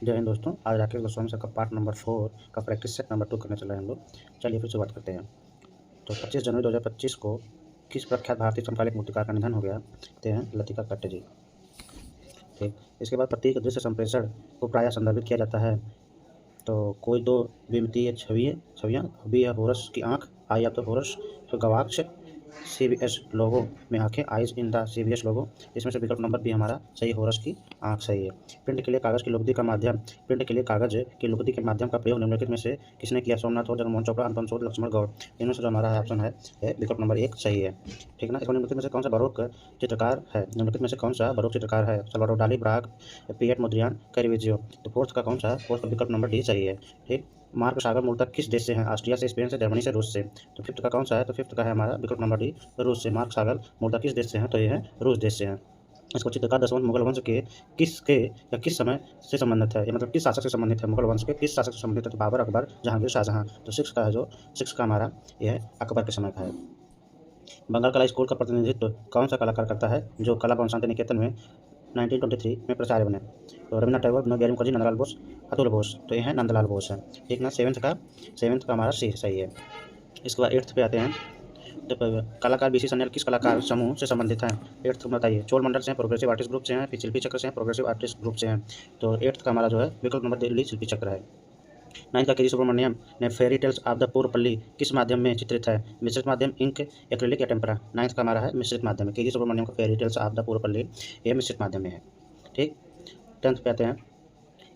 जय हिंद दोस्तों। आज राकेश गोस्वामी सर का पार्ट नंबर 4 का प्रैक्टिस सेट नंबर 2 करने चले हैं हम लोग। चलिए फिर शुरुआत करते हैं। तो 25 जनवरी 2025 को किस प्रख्यात भारतीय समकालीन मूर्तिकार का निधन हो गया? कहते हैं लतिका कट्ट जी। ठीक, इसके बाद प्रतीक दृश्य संप्रेषण को प्रायः संदर्भित किया जाता है। तो कोई दो विमितीय छवियाँ हबी या होरस की आँख, आई या तो होरस तो गवाक्ष, CBS लोगो में आँखें, आइज इन द CBS लोगो। इसमें से विकल्प नंबर बी हमारा सही, होरस की आँख सही है। प्रिंट के लिए कागज़ की लुगदी का माध्यम, प्रिंट के लिए कागज़ की लुगदी के माध्यम का प्रयोग निम्नलिखित में से किसने किया? सोमनाथ और जगमोहन चोपड़ा, अनुपम सूद, लक्ष्मण गौड़। इनमें से जो हमारा ऑप्शन है विकल्प नंबर 1 सही है। ठीक ना। इसमें निम्नलिखित में से कौन सा बरोक चित्रकार है? निम्नलिखित में से कौन सा बरोक चित्रकार है? सल्वाडोर डाली, ब्राग, पिएट मोद्रियान, कैरिवेजियो। तो फोर्थ का कौन सा? फोर्थ का विकल्प नंबर डी सही है। ठीक। मार्क सागर मूलतः किस देश से हैं? ऑस्ट्रिया से, स्पेन से, जर्मनी से, रूस से। तो फिफ्थ का कौन सा है? तो फिफ्थ का है हमारा विकल्प नंबर डी, रूस से। मार्क सागर मूलतः किस देश से हैं? तो ये है रूस देश से हैं। इसको चित्रकार दसवें मुगल वंश के या किस समय से संबंधित है? ये मतलब किस शासक से संबंधित है? मुगल वंश के किस शासक से संबंधित है? तो बाबर, अकबर, जहांगीर, शाहजहां। तो सिक्स का है जो सिक्स का हमारा यह है अकबर के समय का है। बंगाल कला स्कूल का प्रतिनिधित्व कौन सा कलाकार करता है जो कला भवन शांति निकेतन में 1923 में प्राचार्य बने? तो रविन्द्रनाथ टैगोर, विनोद बिहारी मुखर्जी, नंदलाल बोस, अतुल बोस। तो ये है नंदलाल बोस है। ठीक ना। सेवेंथ का हमारा सी सही है। इसके बाद एट्थ पे आते हैं। तो कलाकार BC सन्याल किस कलाकार समूह से संबंधित हैं? एट्थ में बताइए। चोल मंडल से हैं, प्रोग्रेसिव आर्टिस्ट ग्रुप से हैं, फिर शिल्पी चक्र से हैं, प्रोग्रेसिव आर्टिस्ट ग्रुप से हैं। तो एट्थ का हमारा जो है विकल्प नंबर दिल्ली शिल्पी चक्र है। नाइन्थ का केजी सुब्रमण्यम ने फेरी टेल्स ऑफ द पूरपल्ली किस माध्यम में चित्रित है? मिश्रित माध्यम, इंक, एक्रिलिक या टेम्परा। नाइन्थ का हमारा है मिश्रित माध्यम में। केजी सुब्रमण्यम का फेरी टेल्स ऑफ द पूरपल्ली ये मिश्रित माध्यम में है। ठीक। टेंथ पे आते हैं।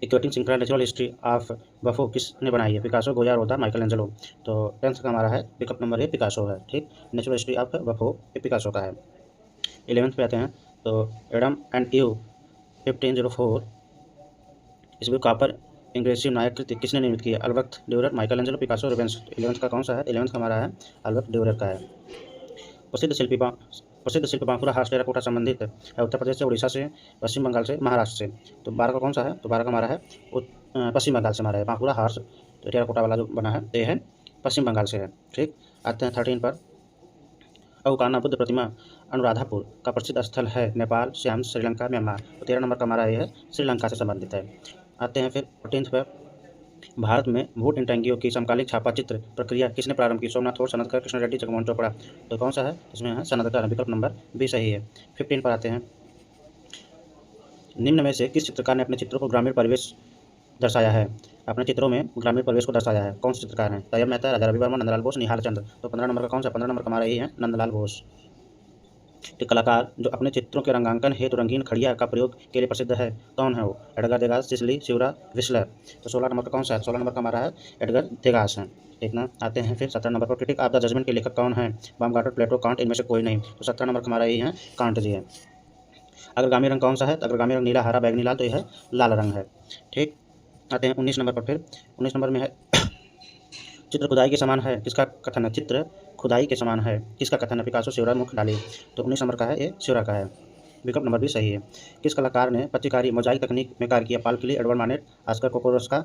इक्वेटिंग श्रृंखला नेचुरल हिस्ट्री ऑफ बफो किसने बनाई है? पिकासो, गोया, रोदा, माइकल एंजेलो। तो टेंथ का हमारा है विकल्प नंबर ए पिकासो है। ठीक। नेचुरल हिस्ट्री ऑफ बफो ये पिकासो का है। 11th पे आते हैं। तो एडम एंड ईव 1504 इसमें कॉपर इंग्रेसिव नायक कृति किसने निर्मित की है? Albert Durer, Michael Angelo, Picasso, Rubens. 11th का कौन सा है? 11th का हमारा है अल्बर्ट ड्यूरर का है। प्रसिद्ध शिल्पी बांकुरा हार्स टेराकोटा संबंधित है उत्तर प्रदेश से, उड़ीसा से, पश्चिम बंगाल से, महाराष्ट्र से। तो 12 का कौन सा है? तो 12 का हमारा है पश्चिम बंगाल से हमारा है बांकुरा हार्स टेराकोटा वाला जो बना है ये है पश्चिम बंगाल से है। ठीक। आते हैं 13 पर। अवकाना बुद्ध प्रतिमा अनुराधापुर का प्रसिद्ध स्थल है नेपाल, श्याम, श्रीलंका, म्यांमार। तो 13 नंबर का हमारा ये है श्रीलंका से संबंधित है। आते हैं फिर 14 पर। भारत में भूट इंटेंगियो की समकालीन छापा चित्र प्रक्रिया किसने प्रारंभ की? सोमनाथ और सनदकर, कृष्ण रेड्डी, जगमोहन चोपड़ा। तो कौन सा है? इसमें है सनदकर, विकल्प नंबर बी सही है। 15 पर आते हैं। निम्न में से किस चित्रकार ने अपने चित्रों को ग्रामीण परिवेश दर्शाया है? अपने चित्रों में ग्रामीण परिवेश को दर्शाया है। कौन से चित्रकार हैं? तैयब मेहता, राजा रवि वर्मा, नंदलाल बोस, निहाल चंद्र। तो 15 नंबर का कौन सा? 15 नंबर का हमारा यही है नंदलाल बोस। तो कलाकार जो अपने चित्रों के रंगांकन हेतु रंगीन खड़िया का प्रयोग के लिए प्रसिद्ध है, कौन है वो? एडगर देगास, सिसली, शिवरा, विस्लर। तो 16 नंबर का कौन सा है? 16 नंबर का हमारा है एडगर देगास है। ठीक ना। आते हैं फिर 17 नंबर पर। क्रिटिक ऑफ द जजमेंट के लेखक कौन है? बामगार्डनर, प्लेटो, कांट, इनमें से कोई नहीं। तो 17 नंबर का हमारा यही है कांट जी है। अग्रगामी रंग कौन सा है? तो अग्रगामी रंग नीला, हरा, बैगनी, लाल। तो यह है लाल रंग है। ठीक। आते हैं 19 नंबर पर। फिर 19 नंबर में है चित्र खुदाई के समान है, किसका कथन है? चित्र खुदाई के समान है, किसका कथन है? पिकासो, शिवरा, मुख डाली। तो 19 नंबर का है ये शिवरा का है, विकल्प नंबर भी सही है। किस कलाकार ने पत्रिकारी मोजाइक तकनीक में कार्य किया? पाल किली, एडवर्ड मानेट, ऑस्कर कोकोरस्का।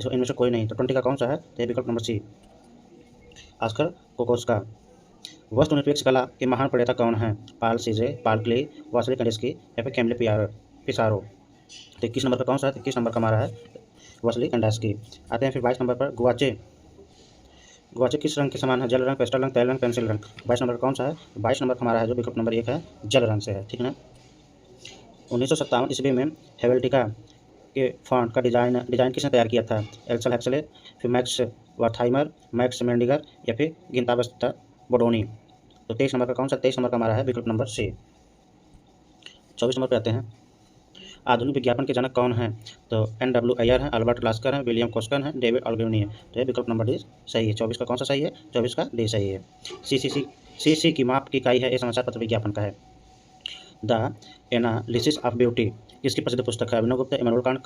इनमें से कोई नहीं। तो 20 का कौन सा है? तो ये विकल्प नंबर सी, ऑस्कर कोकोरस्का। वस्तुनिरपेक्ष कला के महान प्रणेता कौन हैं? पाल सीजे, पाल क्ले, वासिली कंडेस्की या फिर कैमले पिसारो। तो 21 नंबर का कौन सा है? 21 नंबर का हमारा है वासिली कंडेस्की। आते हैं फिर 22 नंबर पर। गुआचे किस रंग के समान है? जल रंग, पेस्टल रंग, तेल रंग, पेंसिल रंग। 22 नंबर कौन सा है? 22 नंबर हमारा है जो विकल्प नंबर 1 है जल रंग से है। ठीक है। 1957 ईस्वी में हेवेल्टिका के फॉन्ट का डिज़ाइन किसने तैयार किया था? एल्सल हेक्सले, फिर मैक्स वर्थाइमर, मैक्स मेंडिगर या फिर गिंताबस्ता बोडोनी। तो 23 नंबर का कौन सा? 23 नंबर का हमारा है विकल्प नंबर सी। 24 नंबर पे आते हैं। आधुनिक विज्ञापन के जनक कौन हैं? तो NW अय्यर हैं, अल्बर्ट लास्कर हैं, विलियम कोस्कन हैं, डेविड ऑल्गिवनी है। तो ये विकल्प नंबर डी सही है। 24 का कौन सा सही है? 24 का डी सही है। CC की माप की इकाई है, ये समाचार पत्र विज्ञापन का है। द एनालिसिस ऑफ ब्यूटी किसकी प्रसिद्ध पुस्तक है? अभिनव गुप्ता, इमैनुअल कांट,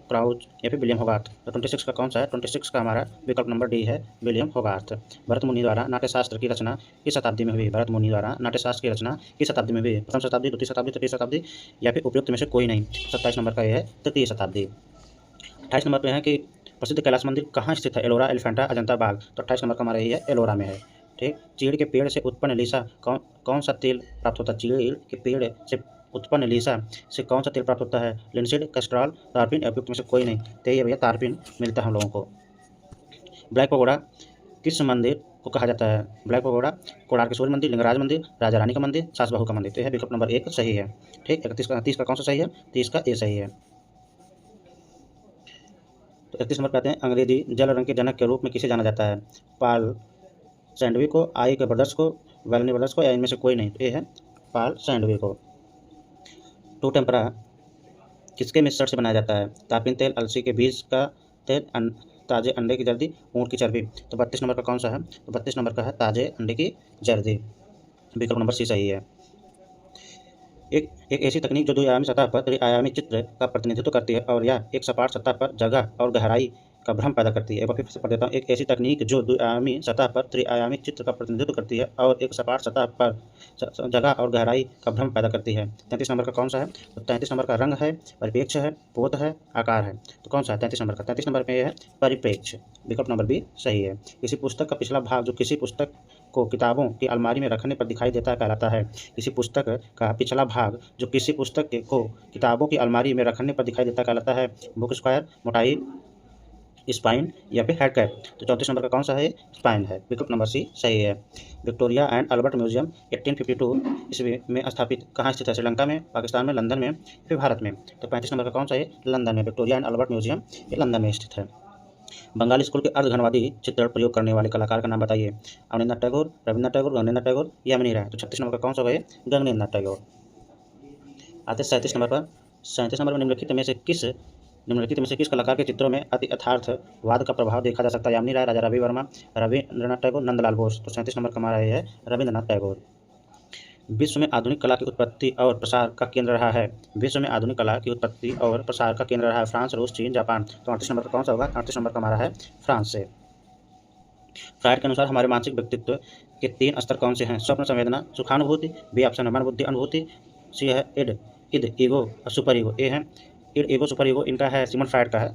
क्राउच या फिर विलियम होगार्थ। तो 26 का कौन सा है? 26 का हमारा विकल्प नंबर डी है विलियम होगार्थ। भरत मुनि द्वारा नाट्यशास्त्र की रचना किस शताब्दी में हुई? भरत मुनि द्वारा नाट्यशास्त्र की रचना किस शताब्दी में हुई? प्रथम शताब्दी, द्वितीय शताब्दी, तृतीय शताब्दी या फिर उपयुक्त में से कोई नहीं। 27 नंबर का यह है तृतीय शताब्दी। 28 नंबर पे है कि प्रसिद्ध कैलाश मंदिर कहाँ स्थित है? एलोरा, एलिफेंटा, अजंता, बाग। तो 28 नंबर का हमारा यही है एलोरा में है। ठीक। चीड़ के पेड़ से उत्पन्न लिसा कौन सा तेल प्राप्त होता है? चीड़ के पेड़ से उत्पन्न लीसा से कौन सा तेल प्राप्त होता है? लिनसीड, कैस्ट्रॉल, तारपीन या उपयुक्त में से कोई नहीं? तो ये भैया तारपीन मिलता है हम लोगों को। ब्लैक पगोड़ा किस मंदिर को कहा जाता है? ब्लैक पगोड़ा कोणार्क सूर्य मंदिर, लिंगराज मंदिर, राजा रानी का मंदिर, सास बहू का मंदिर। तो यह विकल्प नंबर 1 सही है। ठीक, 31 का कौन सा सही है? 30 का ए सही है। तो 31 नंबर पे आते हैं, अंग्रेजी जल रंग के जनक के रूप में किसे जाना जाता है? पाल सैंडवी को, आई के ब्रदर्स को, वेलनी ब्रदर्स को या इनमें से कोई नहीं? तो ये है पाल सैंडवी को। टू टेम्परा किसके मिश्रण से बनाया जाता है? तापीन तेल, अलसी के बीज का तेल, ताजे अंडे की जर्दी, ऊँट की चर्बी। तो 32 नंबर का कौन सा है? तो 32 नंबर का है ताजे अंडे की जर्दी। विकल्प नंबर सी सही है। एक ऐसी तकनीक जो द्विआयामी सतह पर त्रिआयामी चित्र का प्रतिनिधित्व करती है और या एक सपाट सतह पर जगह और गहराई का भ्रम पैदा करती है। एक बार फिर से पढ़ देता हूँ। एक ऐसी तकनीक जो द्विआयामी सतह पर त्रिआयामी चित्र का प्रतिनिधित्व करती है और एक सपाट सतह पर जगह और गहराई का भ्रम पैदा करती है। 33 नंबर का कौन सा है? तो 33 नंबर का रंग है, परिप्रेक्ष्य है, पोत है, आकार है। तो कौन सा है 33 नंबर का? 33 नंबर पे है परिप्रेक्ष्य। विकल्प नंबर बी सही है। किसी पुस्तक का पिछला भाग जो किसी पुस्तक को किताबों की अलमारी में रखने पर दिखाई देता है कहलाता है? किसी पुस्तक का पिछला भाग जो किसी पुस्तक को किताबों की अलमारी में रखने पर दिखाई देता कहलाता है? बुक स्क्वायर, मोटाई, स्पाइन या फिर हेड कैप। तो 34 नंबर का कौन सा है? स्पाइन है। विकल्प नंबर सी सही है। विक्टोरिया एंड अल्बर्ट म्यूजियम 1852 ईस्वी में स्थापित कहाँ स्थित है? श्रीलंका में, पाकिस्तान में, लंदन में, फिर भारत में? तो 35 नंबर का कौन सा है? लंदन में। विक्टोरिया एंड अल्बर्ट म्यूजियम ये लंदन में स्थित है। बंगाली स्कूल के अर्धघनवादी चित्रण प्रयोग करने वाले कलाकार का नाम बताइए। अवनींद्रनाथ टैगोर, रविन्द्रनाथ टैगोर, गगनेन्द्र टैगोर, यमुनी राय। तो 36 नंबर का कौन सा है? गगनेन्द्रनाथ टैगोर। आते 37 नंबर पर। 37 नंबर में निम्नलिखित में से किस कलाकार के चित्रों में अति यथार्थवाद का प्रभाव देखा जा सकता है? यामिनी राय, राजा रवि वर्मा, रविन्द्रनाथ टैगोर, नंदलाल बोस। तो 37 नंबर का हमारा ये है रविन्द्रनाथ टैगोर। विश्व में आधुनिक कला की उत्पत्ति और प्रसार का केंद्र रहा है? विश्व में आधुनिक कला की उत्पत्ति और प्रसार का केंद्र रहा है फ्रांस, रूस, चीन, जापान। तो 38 नंबर का कौन सा होगा? 38 नंबर का हमारा है फ्रांस से। फ्रायड के अनुसार हमारे मानसिक व्यक्तित्व के 3 स्तर कौन से हैं? स्वप्न, संवेदना, सुखानुभूति। बी ऑप्शन है मन, बुद्धि, अनुभूति। सी है इड, ईगो और सुपर ईगो। ए है इड, ईगो, सुपर ईगो। इनका है सिमन फ्रायड का है,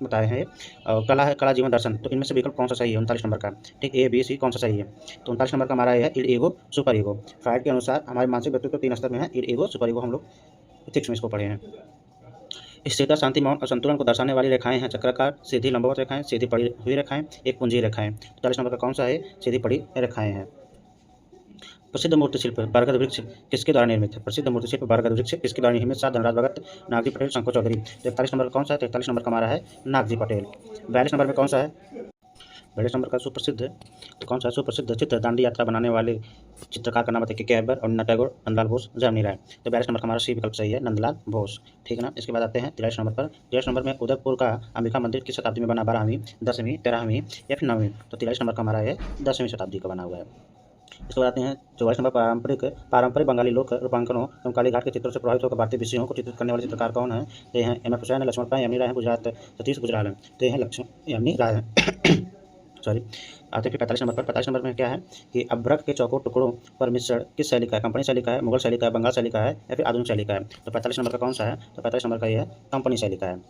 बताए हैं। और कला है कला, जीवन, दर्शन। तो इनमें से विकल्प कौन सा सही है? 39 नंबर का। ठीक, ए, बी, सी कौन सा सही है? तो 39 नंबर का हमारा है id, ego, super ego. Freud के अनुसार हमारे मानसिक व्यक्तित्व 3 स्तर में है, इड, ईगो, सुपर ईगो। हम लोग एथिक्स में इसको पढ़े हैं। स्थिरता, शांति, मौन और संतुलन को दर्शाने वाली रेखाएं हैं चक्राकार, सीधी लंबवत रेखाएं, सीधी पड़ी हुई रेखाएं, एक पुंजी रेखाएं। 40 नंबर का कौन सा है? सीधी पड़ी रेखाएं हैं। प्रसिद्ध मूर्ति शिल्प बरगद वृक्ष किसके द्वारा निर्मित है? प्रसिद्ध मूर्ति शिल्प बरगद वृक्ष किसके द्वारा निर्मित? सात धनराज भगत, नागजी पटेल, शंकर चौधरी। तो 41 नंबर कौन सा है? 43 नंबर का हमारा है नागजी पटेल। 42 नंबर में कौन सा है? 42 नंबर का सुप्रसिद्ध तो कौन सा? सुप्रसिद्ध चित्र दांडी यात्रा बनाने वाले चित्रकार का नाम बताइए। के अकबर, अरुणा टैगोर, नंदलाल बोस, जयमनी राय। तो 42 नंबर का हमारा सी विकल्प सही है, नंदलाल बोस। ठीक है ना। इसके बाद आते हैं 43 नंबर पर। 43 नंबर में उदयपुर का अंबिका मंदिर किस शताब्दी में बना? 12वीं, 10वीं, 13वीं या फिर 9वीं? तो 43 नंबर का हमारा है 10वीं शताब्दी का बना हुआ है। इसके बाद आते हैं 44 नंबर, पारंपरिक बंगाली लोक रूपांकनों एवं काली घाट के चित्रों से प्रभावित होकर भारतीय विषयों को चित्रित करने वाले चित्रकार कौन है? तो ये हैं एम एफ हुसैन है, लक्ष्मण पाई, यमुनी राय है, गुजरात सतीश गुजराल है। तो ये हैं यमुनी राय है। सॉरी। आते हैं 45 नंबर पर। 45 नंबर में क्या है कि अभ्रक के चौकोर टुकड़ों पर मिश्रण किस शैली का है? कंपनी शैली का है, मुगल शैली का है, बंगाल शैली का है या फिर आधुनिक शैली का है? तो 45 नंबर का कौन सा है? तो 45 नंबर का ये है कंपनी शैली का है।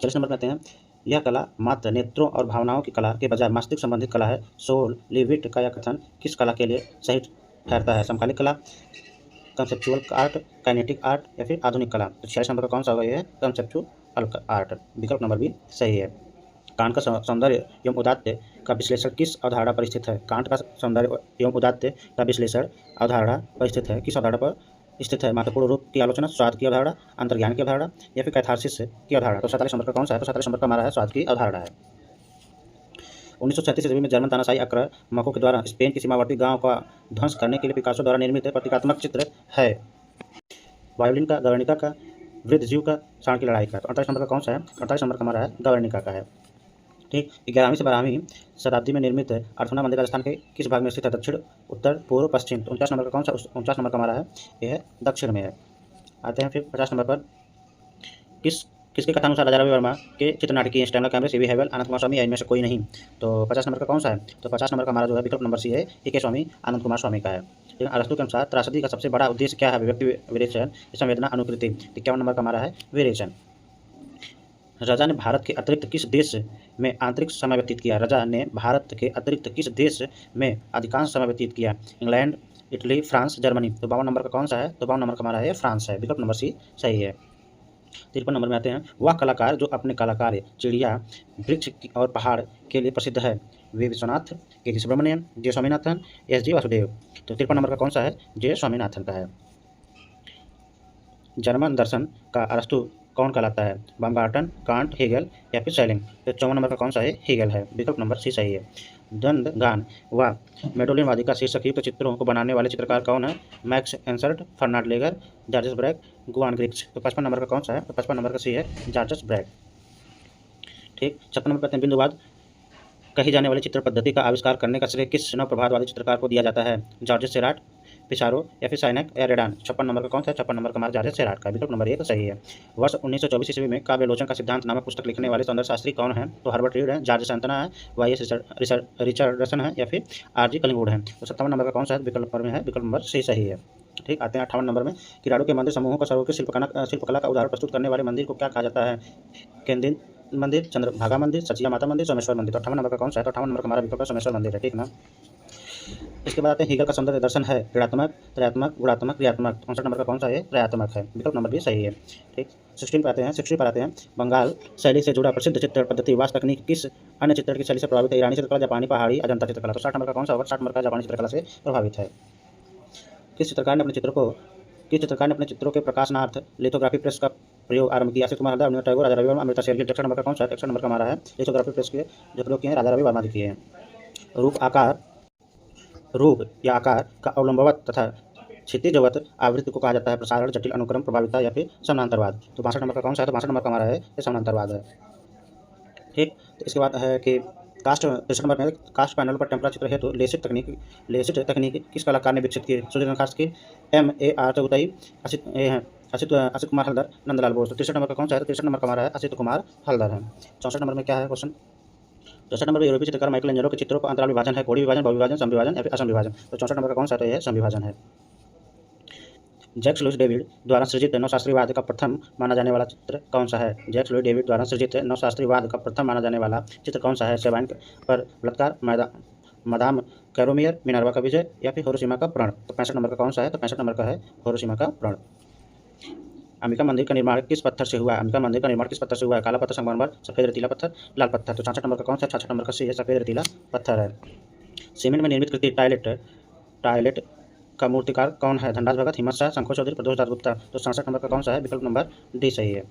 40 नंबर में आते हैं, यह कला मात्र नेत्रों और भावनाओं की कला के बजाय मस्तिष्क संबंधित कला है। सोल लिविट का यह कथन किस कला के लिए सही ठहरता है? समकालीन कला, कंसेप्चुअल आर्ट, काइनेटिक आर्ट या फिर आधुनिक कला? तो 46 नंबर का कौन सा होगा? ये है कंसेप्चुअल आर्ट। विकल्प नंबर भी सही है। कांट का सौंदर्य एवं उदात्त का विश्लेषण किस अवधारणा पर स्थित है? कांट का सौंदर्य एवं उदात्त का विश्लेषण अवधारणा पर स्थित है। किस अवधारणा पर स्थित है? महत्वपूर्ण रूप की आलोचना, स्वाद की अवधारणा, अंतर्ज्ञान की अवधारणा या फिर कैथारसिस की अवधारणा? तो 47 नंबर का कौन सा है? तो 47 नंबर का हमारा है स्वाद की अवधारणा है। 1937 ईस्वी में जर्मन तानाशाही आक्रामकों के द्वारा स्पेन के सीमावर्ती गांव का ध्वंस करने के लिए पिकासो द्वारा निर्मित प्रतीकात्मक चित्र है। वायोलिन का, गवर्निका का, वृद्धजीव का, साण की लड़ाई का? तो 38 नंबर का कौन सा है? 38 नंबर का हमारा है गवर्निका का है। ठीक, 11वीं से 12वीं शताब्दी में निर्मित अर्थुना मंदिर राजस्थान के किस भाग में स्थित है? दक्षिण, उत्तर, पूर्व, पश्चिम? तो 49 नंबर का कौन सा? 49 नंबर का हमारा है यह है दक्षिण में है। आते हैं फिर 50 नंबर पर। किसके कथानुसार राजा रवि वर्मा के चित्रनाटकीय स्टैनली कैमरे, सी वी हैवेल, आनंद कुमार स्वामी या इनमें से कोई नहीं? तो 50 नंबर का कौन सा है? तो 50 नंबर का हमारा जो है विकल्प नंबर सी है, ए के स्वामी, आनंद कुमार स्वामी का है। लेकिन अरस्तु के अनुसार त्रासदी का सबसे बड़ा उद्देश्य क्या है? अभिव्यक्ति, विरेचन, संवेदना, अनुकृति? 51 नंबर का हमारा है विरेचन। राजा ने भारत के अतिरिक्त किस देश में आंतरिक समय व्यतीत किया? राजा ने भारत के अतिरिक्त किस देश में अधिकांश समय व्यतीत किया? England, Italy, France, Germany. तो 52 नंबर का कौन सा है? तो 52 नंबर का हमारा है फ्रांस है, विकल्प नंबर सी सही है। 53 नंबर में आते हैं, वह कलाकार जो अपने कलाकार चिड़िया, वृक्ष और पहाड़ के लिए प्रसिद्ध है। वे विश्वनाथ, के सुब्रमण्यन, जे स्वामीनाथन, एस जी वासुदेव। तो 53 नंबर का कौन सा है? जे स्वामीनाथन का है। जर्मन दर्शन का अरस्तु कौन कहलाता है? बामगार्टन, कांट, हेगल या फिर शेलिंग। तो 54 नंबर का कौन सा है? हेगल है, विकल्प नंबर सी सही है। द्वंद्व गान व मेडोलिनवादी का शीर्षकयुक्त चित्रों को बनाने वाले चित्रकार कौन है? Max एंसर्ट, फर्नाड लेगर, George's brake, Guan ग्रिक्स। तो 55 नंबर का कौन सा है? तो 55 नंबर का सी है, जॉर्जेस ब्रैक। ठीक, 56 नंबर पर बिंदुवाद कही जाने वाली चित्र पद्धति का आविष्कार करने का श्रेय किस नव प्रभातवादी चित्रकार को दिया जाता है? जॉर्जेस सेराट, पिसारो या फिर साइनेक या रेडान। 56 नंबर का कौन सा है? 56 नंबर का हमारा जॉर्जेस सेराट का, विकल्प नंबर 1 सही है। वर्ष 1924 ईस्वी में काव्यालोचन का सिद्धांत नामक पुस्तक लिखने वाले सौंदर्य शास्त्री कौन है? तो हर्बर्ट रीड है, जॉर्ज सैंतना है, वाई.एस. रिचर्डसन है या फिर आर.जी. कलिंगवुड है। तो 57 नंबर का कौन सा है? विकल्प नंबर में है, विकल्प नंबर सी सही है। ठीक, आते हैं 58 नंबर में, किराड़ू के मंदिर समूहों का सर्वोत्कृष्ट शिल्पकला का उदाहरण प्रस्तुत करने वाले मंदिर को क्या कहा जाता है? केंद्रीय मंदिर, चंद्रभागा मंदिर, सचिया माता मंदिर, सोमेश्वर मंदिर। तो 58 नंबर का कौन सा है? तो 58 नंबर का हमारा विकल्प सोमेश्वर मंदिर है, ठीक ना। इसके बाद आते हैं, हीगल का सौंदर्य दर्शन है ऋणात्मक, त्रयात्मक, गुणात्मक, क्रियात्मक। 59 नंबर का कौन सा है? त्रयात्मक है, विकल्प नंबर भी सही है। ठीक, 16 पर आते हैं, बंगाल शैली से जुड़ा प्रसिद्ध चित्र पद्धति वास्तु तकनीक किस अन्य चित्र की शैली से प्रभावित है? ईरानी चित्रकला, जापानी, पहाड़ी, अजंता चित्रकला। तो 60 नंबर का कौन सा होगा? 60 नंबर का जापानी चित्रकला से प्रभावित है। किस चित्रकार ने अपने चित्रों के प्रकाशनार्थ लिथोग्राफी प्रेस का प्रयोग आरंभ किया? असित कुमार हल्दर, रवींद्रनाथ टैगोर, राजा रवि वर्मा, अमृता शेरगिल। 61 नंबर का कौन सा है? 61 नंबर का हमारा है, लिथोग्राफी प्रेस के जो प्रयोग किए हैं राजा रवि वर्मा जी किए हैं। रूप या आकार का अवलंबवत तथा क्षितिजवत आवृत्ति को कहा जाता है प्रसारण, जटिल अनुक्रम, प्रभाविता या फिर समानांतरवाद। तो 62 नंबर का कौन सा है? तो 62 नंबर का हमारा है, ये समानांतरवाद है। ठीक, तो इसके बाद है कि कास्ट 63 नंबर में, कास्ट पैनल पर टेम्परा चित्र हेतु लेसिट तकनीक किस कलाकार ने विकसित की? सूर्य खास की, MAR चौगुताई, असित कुमार हल्दर, नंदलाल बोस। तो 63 नंबर का कौन सा है? तो 63 नंबर का हमारा है, असित कुमार हल्दर है। 64 नंबर में क्या है क्वेश्चन? 64 नंबर में यूरोपीय चित्रकार माइकल एंजेलो के चित्रों का अंतराल विभाजन है, कोणीय विभाजन, बहुविभाजन, समविभाजन या फिर असम विभाजन। तो 64 नंबर का कौन सा है? तो यह समविभाजन है। जैक्स लुइस डेविड द्वारा सृजित नवशास्त्रीवाद का प्रथम माना जाने वाला चित्र कौन सा है? जैक्स लुइस डेविड द्वारा सृजित नवशास्त्रीवाद का प्रथम माना जाने वाला चित्र कौन सा है? सेवाइन पर बलात्कार, मदाम कैरोमियर, मिनर्वा का विजय या फिर हिरोशिमा का प्रण। तो 65 नंबर का कौन सा है? तो 65 नंबर का है, हिरोशिमा का प्रण। अंबिका मंदिर का निर्माण किस पत्थर से हुआ है? अंबिका मंदिर का निर्माण किस पत्थर से हुआ है? काला पत्थर, संगमरमर, सफेद रेतीला पत्थर, लाल पत्थर। तो 66 नंबर का कौन सा है? 66 नंबर का सी है, सफेद रेतीला पत्थर है। सीमेंट में निर्मित कृति टॉयलेट का मूर्तिकार कौन है? धनराज भगत, हिम्मत शाह, शंखो चौधरी, प्रदोष दास गुप्ता। तो 67 नंबर का कौन सा है? विकल्प नंबर डी सही है।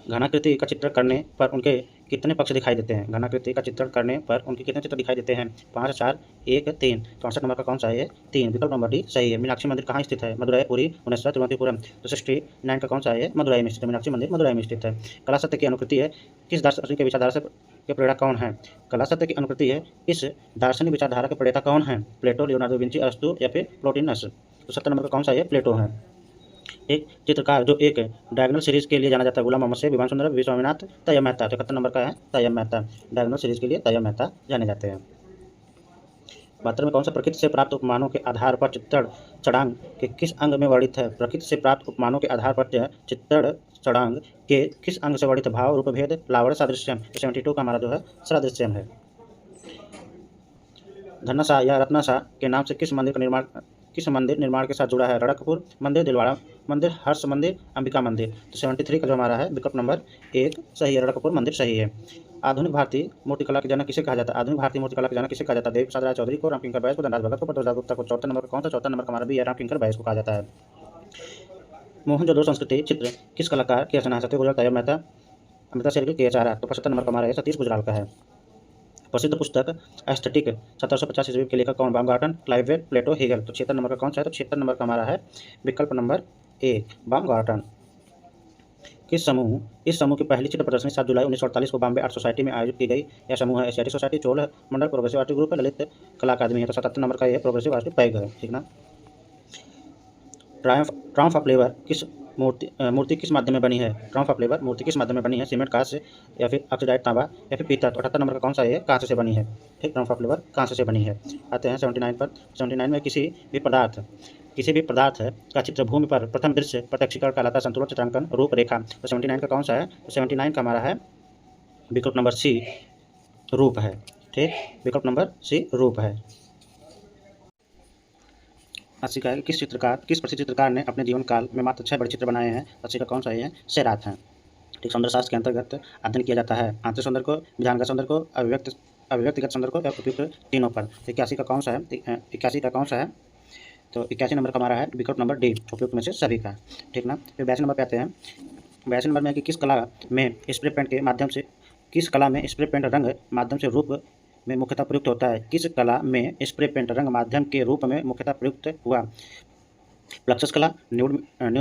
घनाकृति का चित्रण करने पर उनके कितने पक्ष दिखाई देते हैं? घनाकृति का चित्रण करने पर उनके कितने चित्र दिखाई देते हैं? 5, 4, 1, 3। 64 नंबर का कौन सा है? 3, विकल्प नंबर डी सही है। मीनाक्षी मंदिर कहाँ स्थित है? मदुरई, पुरी, भुवनेश्वर, तिरुवनंतपुरम। तो 69 का कौन सा है? मदुरई में स्थित है, मीनाक्षी मंदिर मदुरई में स्थित है। कला सत्य की अनुकृति है किस दार्शनिक के विचारधारा से के प्रेरक कौन है? कला सत्य की अनुकृति है इस दार्शनिक विचारधारा के प्रेरक कौन है? प्लेटो, लियोनार्डो विंची, अरस्तू या फिर प्लोटिनस। तो 70 नंबर का कौन सा है? प्लेटो है। एक चित्रकार जो एक डायगोनल सीरीज के लिए जाना जाता है, गुलाम मोहम्मद से, विमान सुंदर, वी स्वामीनाथ, तैयब मेहता। तो 71 नंबर का है, तैयब मेहता। डायगोनल सीरीज के लिए तैयब मेहता जाने जाते हैं। 72 में कौन सा प्रकृति से प्राप्त उपमानों के आधार पर चित्रण चढ़ांग के किस अंग में वर्णित है? प्रकृति से प्राप्त उपमानों के आधार पर चित्रण चढ़ांग के किस अंग से वर्णित? भाव, रूप भेद, लावण्य, सादृश्यम। 72 का हमारा जो है सादृश्यम है। धन्नाशाह या रत्नाशाह के नाम से किस मंदिर निर्माण के साथ जुड़ा है? रणकपुर मंदिर, दिलवाड़ा मंदिर, हर्ष मंदिर, अंबिका मंदिर। तो 73 का जो हमारा है, विकल्प नंबर 1 सही है, रणकपुर मंदिर सही है। आधुनिक भारतीय मूर्तिकला के जनक किसे कहा जाता है? आधुनिक भारतीय मूर्तिकला के जनक किसे कहा जाता है? देवी प्रसाद राय चौधरी को, रामकिंकर बैस को, धनराज भगत को, प्रदोष दास गुप्ता को। 74 नंबर का कौन सा? 74 नंबर का हमारा भी है, रामकिंकर बैस को कहा जाता है। मोहनजोदड़ो संस्कृति चित्र किस कलाकार की रचना है? सत्येंद्र गुजराल, तैयब मेहता, अमृता शेरगिल, के एच आर। तो 75 नंबर का हमारा है, सतीश गुजराल का है। प्रसिद्ध पुस्तक एस्थेटिक 1750 ईस्वी के लेखक कौन? बामगार्टन, क्लाइवेल, प्लेटो, हेगल। तो 76 नंबर का कौन सा है? तो 76 नंबर का हमारा है, विकल्प नंबर 1 बामगार्टन। इस समूह की पहली चित्र प्रदर्शनी 7 जुलाई 1948 को बॉम्बे आर्ट सोसाइटी में आयोजित की गई। यह समूह है एशियाटिक सोसाइटी, चोल मंडल, प्रोग्रेसिव आर्ट ग्रुप है, ललित कला अकादमी है। तो 77 नंबर का यह प्रोग्रेसिव आर्ट पैग है, ठीक ना। ट्रायम्फ ऑफ लेबर किस मूर्ति किस माध्यम में बनी है? ट्रायम्फ ऑफ लेबर मूर्ति किस माध्यम में बनी है? सीमेंट, कांस्य या फिर ऑक्सीडाइज तांबा या फिर पीतल। तो 78 नंबर का कौन सा है? कांस्य से बनी है, ठीक। ट्रायम्फ ऑफ लेबर कांस्य से बनी है। आते हैं 79 पर। 79 में किसी भी पदार्थ का चित्र भूमि पर प्रथम दृश्य प्रत्यक्षीकरण कहलाता है संतुलन चित्रांकन रूपरेखा। तो 79 का कौन सा है? तो 79 का हमारा है, विकल्प नंबर सी रूप है, ठीक। विकल्प नंबर सी रूप है। 80 का है कि किस प्रसिद्ध चित्रकार ने अपने जीवन काल में मात्र 6 बड़े चित्र बनाए हैं। 80 का कौन सा है? सैराट है। ठीक, सौंदर्य शास्त्र के अंतर्गत अध्ययन किया जाता है आंतरिक सौंदर्य को, विधानगत सौंदर्य को, अभिव्यक्तिगत सौंदर्य को या उपयुक्त तीनों पर। 81 का कौन सा है? 81 का कौन सा है? तो 81 नंबर का हमारा है विकल्प नंबर डी, उपयुक्त में से सभी का। ठीक ना। फिर 82 नंबर पे आते हैं। 82 नंबर में है कि किस कला में स्प्रे पेंट रंग माध्यम से रूप में मुख्यतः प्रयुक्त होता है? किस कला में स्प्रे पेंट रंग माध्यम के रूप में मुख्यतः प्रयुक्त हुआ? प्लक्सस कला, न्यू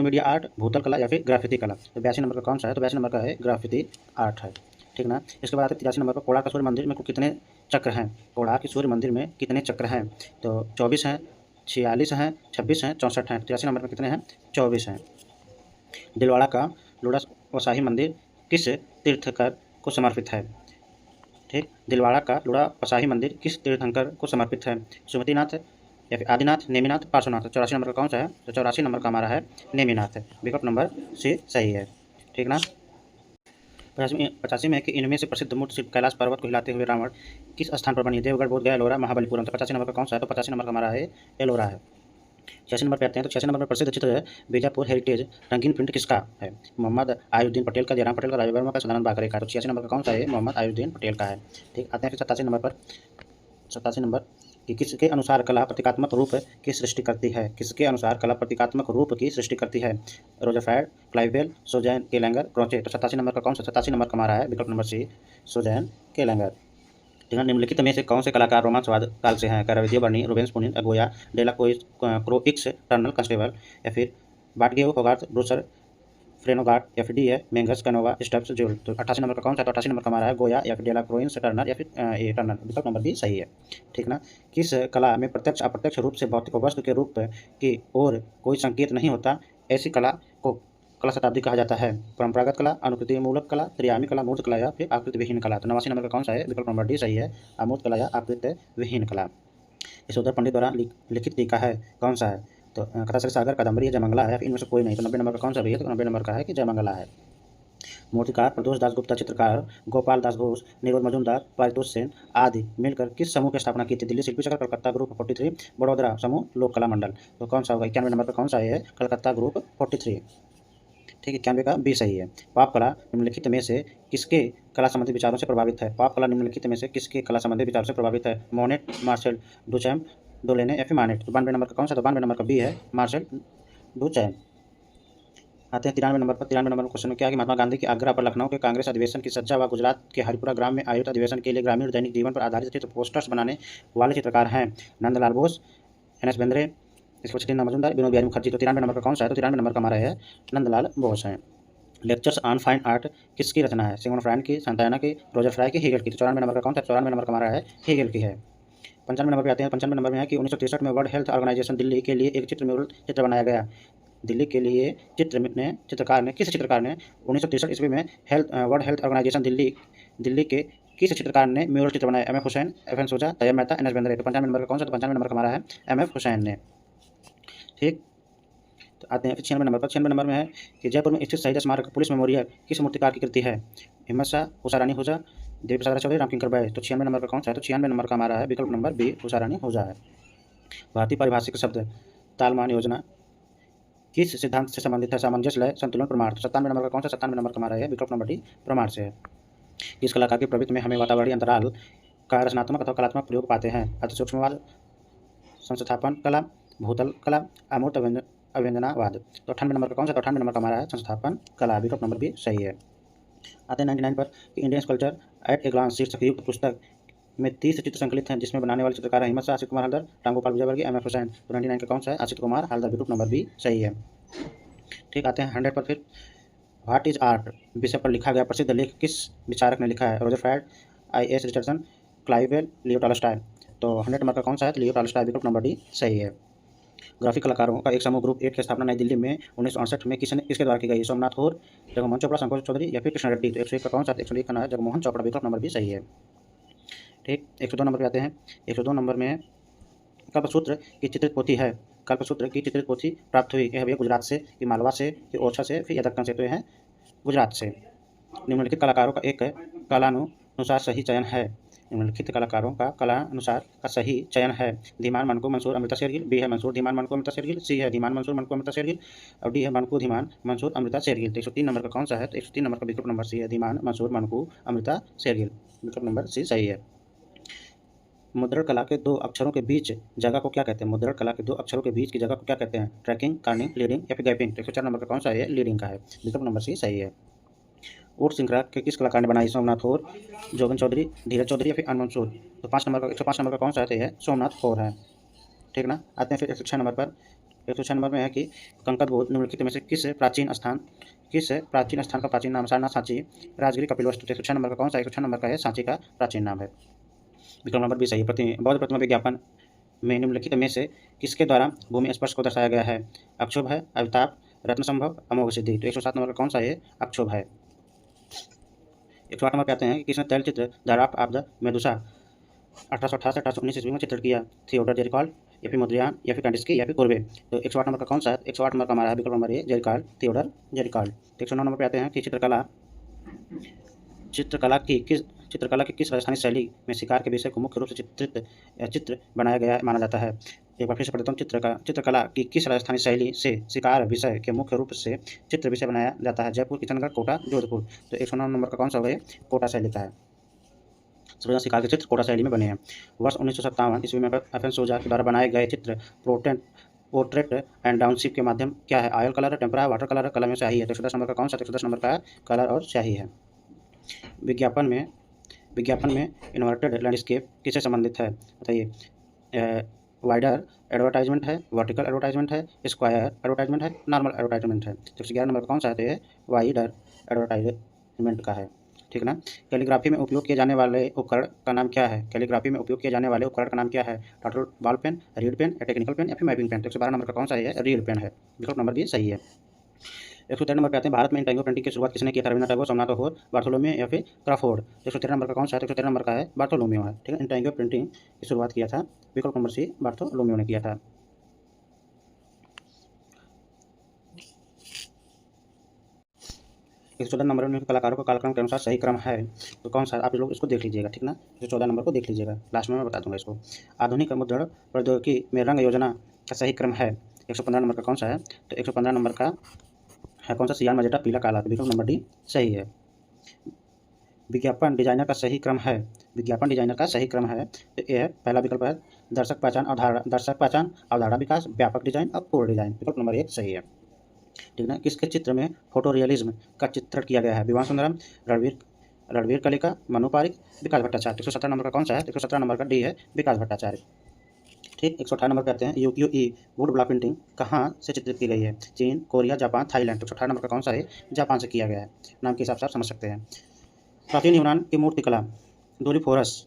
मीडिया आर्ट, भूतल कला या फिर ग्राफिति कला। तो 82 नंबर का कौन सा है? तो 82 नंबर का है ग्राफिति आर्ट है। ठीक ना। इसके बाद आते हैं 83 नंबर पर, कोणार्क का सूर्य मंदिर में कुल कितने चक्र हैं? कोणार्क के सूर्य मंदिर में कितने चक्र हैं? तो 24 हैं, 46 हैं, 26 हैं, 64 हैं। 83 नंबर पर कितने हैं? 24 हैं। दिलवाड़ा का लुड़ा व शाही मंदिर किस तीर्थंकर को समर्पित है? ठीक, दिलवाड़ा का लुड़ा व शाही मंदिर किस तीर्थंकर को समर्पित है? सुमतिनाथ या फिर आदिनाथ, नेमिनाथ, पार्श्वनाथ। 84 नंबर का कौन सा है? तो 84 नंबर का हमारा है नेमिनाथ है। विकल्प नंबर सी सही है। ठीक ना। 85 में है कि इनमें से प्रसिद्ध मूर्ति शिल्प कैलाश पर्वत को हिलाते हुए रावण किस स्थान पर बनी है? देवगढ़, बोधगया, एलोरा, महाबलीपुरम। तो 85 नंबर का कौन सा है? तो 85 नंबर का हमारा है एलोरा है। 86 नंबर पे आते हैं। तो 86 नंबर पर प्रसिद्ध चित्र है बीजापुर हेरिटेज रंगीन प्रिंट किसका है? मोहम्मद आयुद्दीन पटेल का, जयराम पटेल का, राजू वर्मा का, सदानंद बाकरे का। तो 86 नंबर का कौन सा है? मोहम्मद आयुद्दीन पटेल का है। ठीक, आते हैं फिर 87 नंबर पर। 87 नंबर कि किसके अनुसार कला प्रतीकात्मक रूप की सृष्टि करती है? किसके अनुसार कला प्रतीकात्मक रूप की सृष्टि करती है? रोजरफेल्ड, क्लाइवेल, सोजैन केलेंगर, क्रोचे। तो 87 नंबर का कौन सा? 87 नंबर का हमारा है विकल्प नंबर सी, सोजैन केलेंगर। ठीक है। निम्नलिखित में से कौन से कलाकार रोमांसवाद काल से हैं? कैरावेजियो, बर्नी, रूबेंस, पुनिन, गोया, डेला क्रोइक्स, टर्नल, कंस्टेबल या फिर बाटगियो, होगार्थ, ब्रूसर, फ्रेनोगार्ड या फिर डी है मेंगस, कैनोवा, स्टब्स, जोल। तो 88 नंबर का कौन सा? तो 88 नंबर का हमारा है गोया या फिर डेला क्रोइंस, टर्नर या फिर ये टर्नर। विकल्प नंबर भी सही है। ठीक ना। किस कला में प्रत्यक्ष अप्रत्यक्ष रूप से भौतिक वस्तु के रूप की ओर कोई संकेत नहीं होता, ऐसी कला को कला शताब्दी कहा जाता है? परंपरागत कला, अनुकृति मूलक कला, त्रियामी कला, मूर्त कला या फिर आकृति विहीन कला। तो 89 नंबर का कौन सा है? विकल्प नंबर डी सही है, अमूर्त कला या आकृति विहीन कला। यशोधर पंडित द्वारा लिखित टीका है कौन सा है? तो कथासरी सागर, कादम्बरी या जयमंगला है, इनमें से कोई नहीं। तो 90 नंबर का कौन सा भी है? तो 90 नंबर का है कि जयमंगला है। मूर्तिकार प्रदोष दास गुप्ता, चित्रकार गोपाल दास घोष, निरोध मजूमदार, पारितोष सेन आदि मिलकर किस समूह की स्थापना की थी? दिल्ली शिल्पी चक्र, कलकत्ता ग्रुप 43, बड़ोदरा समूह लोक कला मंडल। तो कौन सा होगा? 91 नंबर पर कौन सा है? कलकत्ता ग्रुप 43। ठीक है, 91 का बी सही है। पाप कला निम्नलिखित में से किसके कला संबंधी विचारों से प्रभावित है? पाप कला निम्नलिखित में से किसके कला संबंधी विचारों से प्रभावित है? मोनेट, मार्शल डुचैम, डोलेने या फिर मानेट। तो 92 नंबर का कौन सा? तो 92 नंबर का बी है, मार्शल डुचैम। आते हैं 93 नंबर पर। 93 नंबर क्वेश्चन में क्या है कि महात्मा गांधी की आग्रह पर लखनऊ के कांग्रेस अधिवेशन की सज्जा व गुजरात के हरिपुरा ग्राम में आयोजित अधिवेशन के लिए ग्रामीण दैनिक जीवन पर आधारित चित्र पोस्टर्स बनाने वाले चित्रकार हैं? नंदलाल बोस, NS बेंद्रे, इसको सचिन मजूमदार, विनोद बिहारी मुखर्जी। तो 93 नंबर का कौन सा है? तो 93 नंबर का हमारा है नंदलाल बोस है। लेक्चर्स ऑन फाइन आर्ट किसकी रचना है? सिमोन फ्रायड की, सांतायाना की, रोजर फ्राई की, हीगल की। तो 94 नंबर का कौन सा? 94 नंबर का हमारा है हीगल की है। 95 नंबर पे आते हैं। 95 नंबर में है कि 1963 में वर्ल्ड हेल्थ ऑर्गेनाइजेशन दिल्ली के लिए एक चित्र बनाया गया। दिल्ली के लिए किस चित्रकार ने 1963 ईस्वी में वर्ल्ड हेल्थ ऑर्गेनाइजेशन दिल्ली के किस चित्रकार ने म्यूरल चित्र बनाया? M.F. हुसैन, FN सोजा, तैयब मेहता, NS बेंद्रे। तो 95 नंबर का कौन सा? तो 95 नंबर का हमारा है M.F. हुसैन ने। ठीक, तो आते हैं फिर 96 नंबर पर। 96 नंबर में है कि जयपुर में स्थित शहीद स्मारक पुलिस मेमोरियल किस मूर्तिकार की कृति है? हिम्मत शाह, उषा रानी हुजा, देवी प्रसाद चौधरी, रामकिंकर बैस। तो 96 नंबर का कौन सा है? तो 96 नंबर का हमारा है विकल्प नंबर बी, उषा रानी हुजा है। भारतीय पारिभाषिक शब्द तालमान योजना किस सिद्धांत से संबंधित है? सामंजस्य, लय, संतुलन, प्रमाण। तो 97 नंबर का कौन सा? 97 नंबर का हमारा है विकल्प नंबर डी, प्रमाण से है। किस कलाकार की प्रवृत्ति में हमें वातावरणीय अंतराल का रचनात्मक अथवा कलात्मक प्रयोग पाते हैं? अति सूक्ष्मवाद, संस्थापन कला, भूतल कला, अमूर्त अव्यंजनावाद। तो 98 नंबर का कौन सा? तो 98 नंबर का हमारा है संस्थापन कला, विकल्प नंबर भी सही है। आते हैं 99 पर कि Indian sculpture at a glance शीर्षक युक्त पुस्तक में 30 चित्र संकलित हैं, जिसमें बनाने वाले चित्रकार हैं हिम्मत शाह, आशित कुमार हल्दर, रामगोपाल विजयवर्गीय, M.F. हुसैन। तो 99 का कौन सा है? आशित कुमार हल्दर, विकल्प नंबर भी सही है। ठीक, आते हैं 100 पर। फिर व्हाट इज आर्ट विषय पर लिखा गया प्रसिद्ध लेख किस विचारक ने लिखा है? Roger Freud, I.S. Richardson, Clive Bell, Leo Tolstoy. तो 100 नंबर का कौन सा है? तो लियो टॉलस्टॉय, विकल्प नंबर डी सही है। ग्राफिक कलाकारों का एक समूह ग्रुप 8 की स्थापना नई दिल्ली में 1968 में किसके द्वारा की गई? सोमनाथ घोर, जगमोहन चोपड़ा, शंकर चौधरी या फिर कृष्ण रेड्डी। तो 101 का कौन सा? 101 का है जगमोहन चोपड़ा, विकल्प नंबर भी सही है। ठीक, 102 नंबर पे आते हैं। 102 नंबर में कल्पसूत्र की चित्रित पोथी है। कल्पसूत्र की चित्रित पोथी प्राप्त हुई है भैया गुजरात से, कि मालवा से, फिर ओरछा से, फिर या दक्कन से। तो यह है गुजरात से। निम्नलिखित कलाकारों का एक कालानुसार सही चयन है। निम्नलिखित कलाकारों का कला अनुसार का सही चयन है। धीमान मानकू मंसूर अमृता शेरगिल, बी है मंसूर धीमान मानकू अमृता शेरगिल, सी है धीमान मंसूर मानकू अमृता शेरगिल और डी है मानकू धीमान मंसूर अमृता शेरगिल। तो 103 नंबर का कौन सा है? तो 103 नंबर का विकल्प नंबर सी है धीमान मंसूर मानकू अमृता शेरगिल। विकल्प नंबर सी सही है। मुद्रण कला के दो अक्षरों के बीच जगह को क्या कहते हैं? मुद्रण कला के दो अक्षरों के बीच की जगह को क्या कहते हैं? ट्रैकिंग, कार्निंग, लीडिंग या फिर गैपिंग। तो 104 नंबर का कौन सा है? लीडिंग का है। विकल्प नंबर सी सही है। ऊँट श्रृंखला के किस कलाकार ने बनाई? सोमनाथ होर, जोगन चौधरी, धीरज चौधरी या फिर अनमोल सूद। तो 5 नंबर का 105 नंबर का कौन सा है? तो यह सोमनाथ होर है। ठीक ना। आते हैं फिर 106 नंबर पर। 106 नंबर में है कि कंकद बोध निम्नलिखित में से किस प्राचीन स्थान का प्राचीन नाम? सारनाथ, सांची, राजगिरी, कपिलवस्तु। 106 नंबर का कौन सा? 106 नंबर का है सांची का प्राचीन नाम है। विकल्प नंबर बी सही है। बौद्ध प्रतिमा विज्ञापन में निम्नलिखित में से किसके द्वारा भूमि स्पर्श को दर्शाया गया है? अक्षोभ है, अविताप, रत्न संभव, अमोघ सिद्धि। तो 107 नंबर का कौन सा है? अक्षोभ है। 108 नंबर पे आते हैं कि किसने तैलचित्र the raft of the Medusa 1888 1819 ईस्वी में चित्रित किया? थियोडर जेरिकॉल या फिर मोद्रियान या फिर कैंडिस्की या फिर कुर्बे। तो 108 नंबर का कौन सा है? 108 नंबर का हमारा है विकल्प नंबर ए जेरिकॉल, थियोडर जेरिकॉल। 109 नंबर पे आते हैं कि चित्रकला की किस राजस्थानी शैली में शिकार के विषय को मुख्य रूप से चित्र बनाया गया माना जाता है? एक बार फिर से पढ़ता हूँ। चित्रकला की किस राजस्थानी शैली से शिकार विषय के मुख्य रूप से चित्र विषय बनाया जाता है? जयपुर, किशनगढ़, कोटा, जोधपुर। तो 109 नंबर का कौन सा है? कोटा शैली का है। सबसे शिकार के चित्र कोटा शैली में बने हैं। वर्ष 1957 ईस्वी में एफ एन सोजा के द्वारा बनाए गए चित्र पोर्ट्रेट एंड डाउनशिप के माध्यम क्या है? Oil colour, tempera, water colour, colour में स्याही है। तो 110 नंबर का कौन सा? 110 नंबर का कलर और स्याही है। विज्ञापन में इन्वर्टेड लैंडस्केप किससे संबंधित है? बताइए। वाइडर एडवर्टाइजमेंट है, वर्टिकल एडवर्टाइजमेंट है, स्क्वायर एडवर्टाइजमेंट है, नॉर्मल एडवर्टाइजमेंट है। तो 11 नंबर का कौन सा है? तो ये वाइडर एडवर्टाइजमेंट का है। ठीक ना। कैलीग्राफी में उपयोग किए जाने वाले उपकरण का नाम क्या है? कैलीग्राफी में उपयोग किए जाने वाले उपकरण का नाम क्या है? Doctor ball pen, reed pen या टेक्निकल पेन या फिर मैपिंग पेन। तो 112 नंबर का कौन सा है? रीड पेन है। विकल्प नंबर भी सही है। 113 नंबर पे आते हैं भारत में इंटेंगो प्रिंटिंग की शुरुआत किसने की? रवींद्रनाथ टैगोर, सोमनाथ होर, बार्थोलोम्यू या फिर क्राफोर्ड। 113 नंबर का कौन सा है? 113 नंबर का है बार्थोलोम्यू है। ठीक है। इंटेंगो प्रिंटिंग की शुरुआत किया था विकल्प नंबर सी बार्थोलोम्यू ने किया था। 114 नंबर में कलाकारों का कालक्रम के अनुसार सही क्रम है तो कौन सा? आप लोग इसको देख लीजिएगा। ठीक ना। 114 नंबर को देख लीजिएगा, लास्ट में मैं बता दूंगा इसको। आधुनिक मुद्रण प्रौद्योगिकी में रंग योजना का सही क्रम है? 115 नंबर का कौन सा है? तो 115 नंबर का है कौन सा? सियान, मजेटा, पीला, काला। तो विकल्प नंबर डी सही है। विज्ञापन डिजाइनर का सही क्रम है तो ये है पहला विकल्प है दर्शक पहचान, अवधारणा विकास, व्यापक डिजाइन और पूर्ण डिजाइन। विकल्प नंबर 1 सही है। ठीक है। किसके चित्र में फोटो रियलिज्म का चित्रण किया गया है? विवाह सुंदरम, रणवीर कलिका, मनु पारिक, विकास भट्टाचार्य। 117 नंबर का कौन सा है? 117 नंबर का डी है विकास भट्टाचार्य। ठीक। 118 नंबर पे आते हैं UQE वुड ब्लॉक पेंटिंग कहाँ से चित्रित की गई है? चीन, कोरिया, जापान, थाईलैंड। 118 नंबर का कौन सा है? जापान से किया गया है। नाम के हिसाब से आप समझ सकते हैं। प्राचीन यूनान की मूर्तिकला डोरीफोरस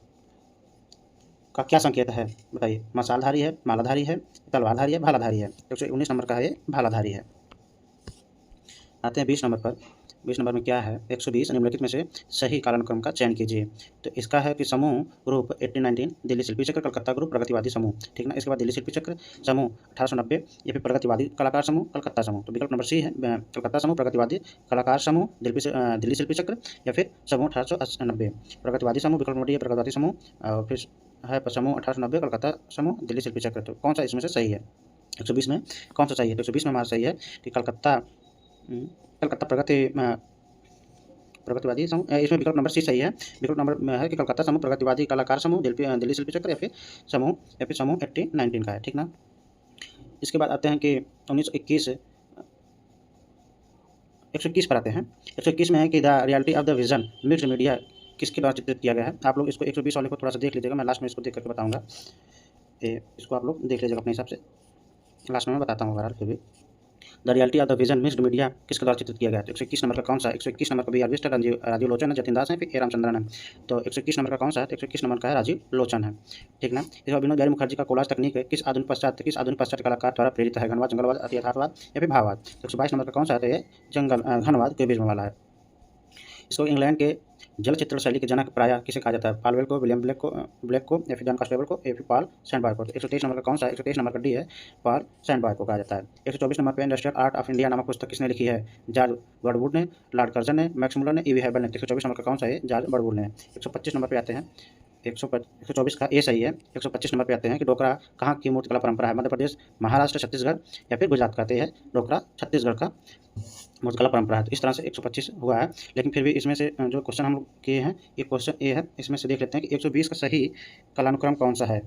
का क्या संकेत है? बताइए। मशालधारी है, मालाधारी है, तलवारधारी है, भालाधारी है। 119 नंबर का है भालाधारी है। आते हैं 20 नंबर पर। 20 नंबर में क्या है? 120 निम्नलिखित में से सही कालानुक्रम का चयन कीजिए। तो इसका है कि समूह ग्रुप 1819 दिल्ली शिल्पी चक्र, कलकत्ता ग्रुप प्रगतिवादी समूह। ठीक ना। इसके बाद दिल्ली शिल्पी चक्र समूह 1890 या फिर प्रगतिवादी कलाकार समूह कलकत्ता समूह। तो विकल्प नंबर सी है कलकत्ता समूह प्रगतिवादी कलाकार समूह दिल्ली शिल्पी चक्र या फिर समूह 1890 प्रगतिवादी समूह। विकल्प नंबर डी है प्रगतिवादी समूह और फिर है समूह 1890 कलकत्ता समूह दिल्ली शिल्पी चक्र। तो कौन सा इसमें से सही है? 120 में कौन सा सही है? तो 120 में हमारा सही है कि कलकत्ता प्रगतिवादी समूह। इसमें विकल्प नंबर सी सही है। विकल्प नंबर में है कि कलकत्ता समूह प्रगतिवादी कलाकार समूह दिल्ली शिल्पी चक्र या फिर समूह 1819 का है। ठीक ना। इसके बाद आते हैं कि 121 पर आते हैं। 121 में है कि the reality of the vision mixed media किसके द्वारा चित्रित किया गया है? आप लोग इसको 120 वाले को थोड़ा सा देख लीजिएगा, मैं लास्ट में इसको देख करके बताऊँगा। इसको आप लोग देख लीजिएगा अपने हिसाब से, लास्ट में मैं बताता हूँ बहरहाल। फिर भी the reality of the vision mixed media किसके द्वारा चित्रित किया गया है? 121 नंबर का कौन सा? 121 नंबर का बी आर विस्ट, राजीव लोचन है, जतिन दास है, फिर ए रामचंद्रन है। तो 121 नंबर का कौन सा है? 121 नंबर का है राजीव लोचन है। ठीक ना। इसके बाद विनोद बिहारी मुखर्जी का कोलाज तकनीक किस आधुनिक पश्चात कलाकार द्वारा प्रेरित है? घनवाद, जंगलवाद, अति यथार्थवाद या फिर भाववाद। 122 नंबर का कौन सा है? तो ये घनवाद क्यूबिज्म वाला है। इसको इंग्लैंड के जल चित्रण शैली के जनक प्रायः किसे कहा जाता है? पालवेल को, विलियम ब्लेक को या फिर जॉन कास्टेबल को या फिर पॉल सैंडबॉय को। 123 नंबर का कौन सा है? 123 नंबर का डी है पॉल सैंडबॉय को कहा जाता है। 124 नंबर पे इंडस्ट्रियल आर्ट ऑफ इंडिया नामक पुस्तक किसने लिखी है? जॉर्ज बर्डवुड ने, लॉर्ड कर्जन ने, मैक्स मुलर ने, E.V. हेबल ने। 124 नंबर का कौन सा है? जॉर्ज बर्डवुड ने। 125 नंबर पर आते हैं 124 का ए सही है। 125 नंबर पे आते हैं कि डोकरा कहाँ की मूर्तिकला परंपरा है, मध्य प्रदेश, महाराष्ट्र, छत्तीसगढ़ या फिर गुजरात का। ये है डोकरा छत्तीसगढ़ का मूर्तिकला परंपरा है। तो इस तरह से 125 हुआ है, लेकिन फिर भी इसमें से जो क्वेश्चन हम लोग किए हैं, ये क्वेश्चन ए है, इसमें से देख लेते हैं कि 120 का सही कालानुक्रम कौन सा है।